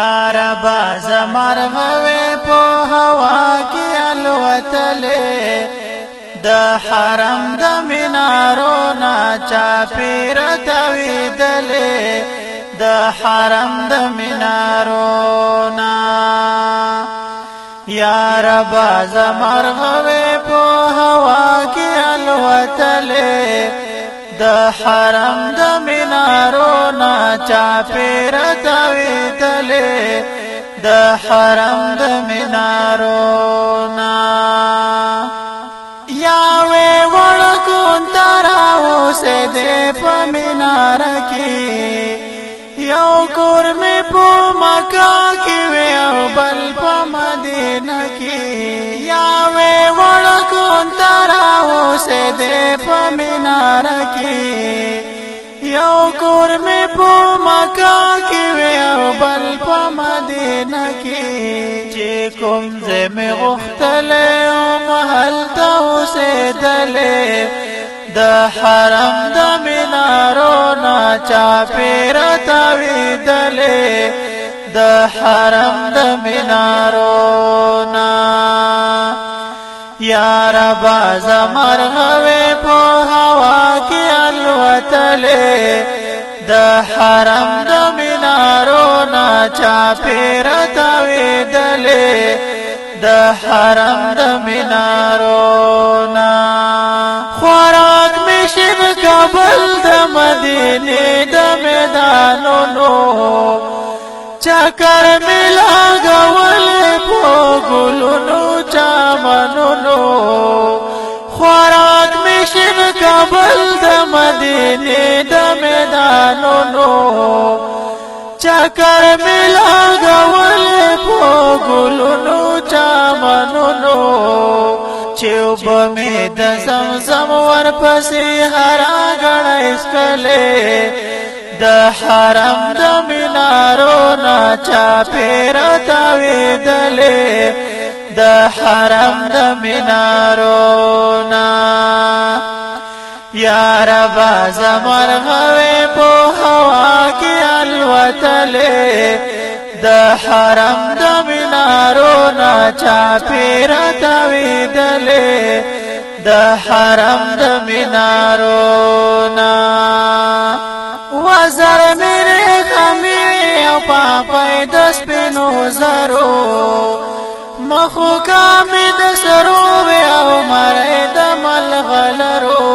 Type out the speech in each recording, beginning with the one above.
ربا زمرغوی په هوا کې الوتلې د حرم د مینارو نا چاپیر تویدلې د حرم د مینارو نا یا ربا زمرغوی په هوا کې الوتلې د حرم د مینارو نا چاپیر تویدلې د حرم د مینارو نا یا وی وړکون تراو سه دې په مینار کې یو کور می په مکه کې وی او بل په مدینه کې یا وی وړکون تراو سه دې په مینار کې یو کور می په مکه کې وی او بل په مدینه کې چې کوم زمه غختلې او محل ته اوسېدلې د حرم د مینارو نا چاپیر تویدلې د حرم د مینارو نا یا ربا زمرغوی په هوا کې الوتلې د حرم د مینارو نا چاپیر تویدلې د حرم د مینارو نا خوراک می شب کابل د مدینه د میدانونو چکر می لاګول په ګلونو چمنونو خوراک می شب کابل د مدینه د میدانونو چکر می لاګول په ګلونو چمنونو چوب می د زمزم ورپسې هرا غړې اسکلې د حرم د مینارو نا چاپیر تویدلې د حرم د مینارو نا یا ربا زمرغوی په هوا کې الوتلې د حرم د مینارو نا چاپیر تویدلې د حرم د مینارو نا وزر میرے خمی او پاپای د سپینو زرو مخو کامی د سرو او مړی د ملغلرو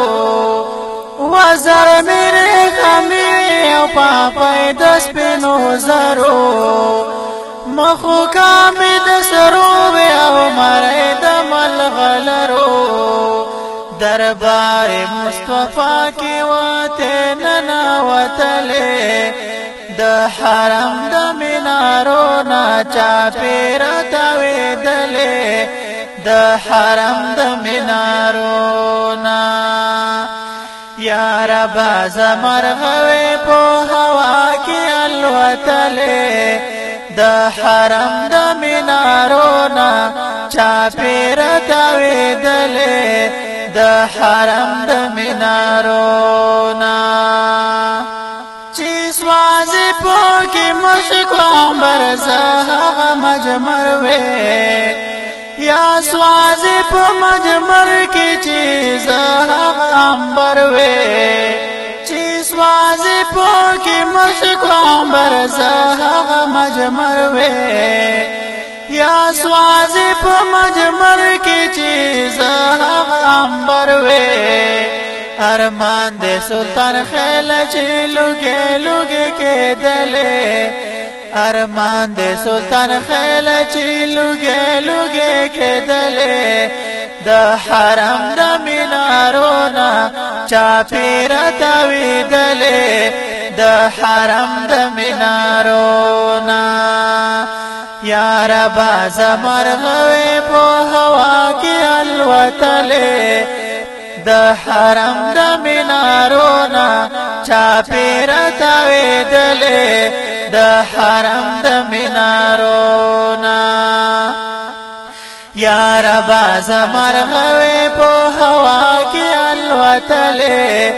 وزر میرے خمی او پاپای د سپینو زرو مخو کامی د سرو او مړی د ملغلرو دربار مصطفی کی وته ننوتلې د حرم د مینارو نا چاپیر تویدلې د حرم د مینارو نا یا ربا زمرغوی په هوا کې الوتلې د حرم د مینارو نا چاپیر تویدلې د حرم د مینارو نا چې سوازي پوکي مشکوام برزه مجمر وې یا سوازي په مجمر کې چې زه امبر وې چې سوازي پوکي مشکوام برزه مجمر وې یا سوازی په مجمر کې چې زه امبر وې ارمان دې سلطان خیل چې لوګي لوګي کېدلې ارمان دې سلطان خیل چې لوګي لوګي کېدلې د حرم د مینارو نا چاپیر تویدلې د حرم د مینارو نا یا ربا زمرغوی په هوا کې الوتلې د حرم د مینارو نا چاپیر تویدلې د حرم د مینارو نا یا ربا زمرغوی په هوا کې الوتلې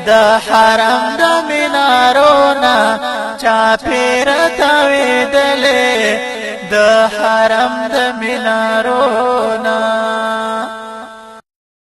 د حرم د منارونه چاپیر تاویدلې د حرم د منارونه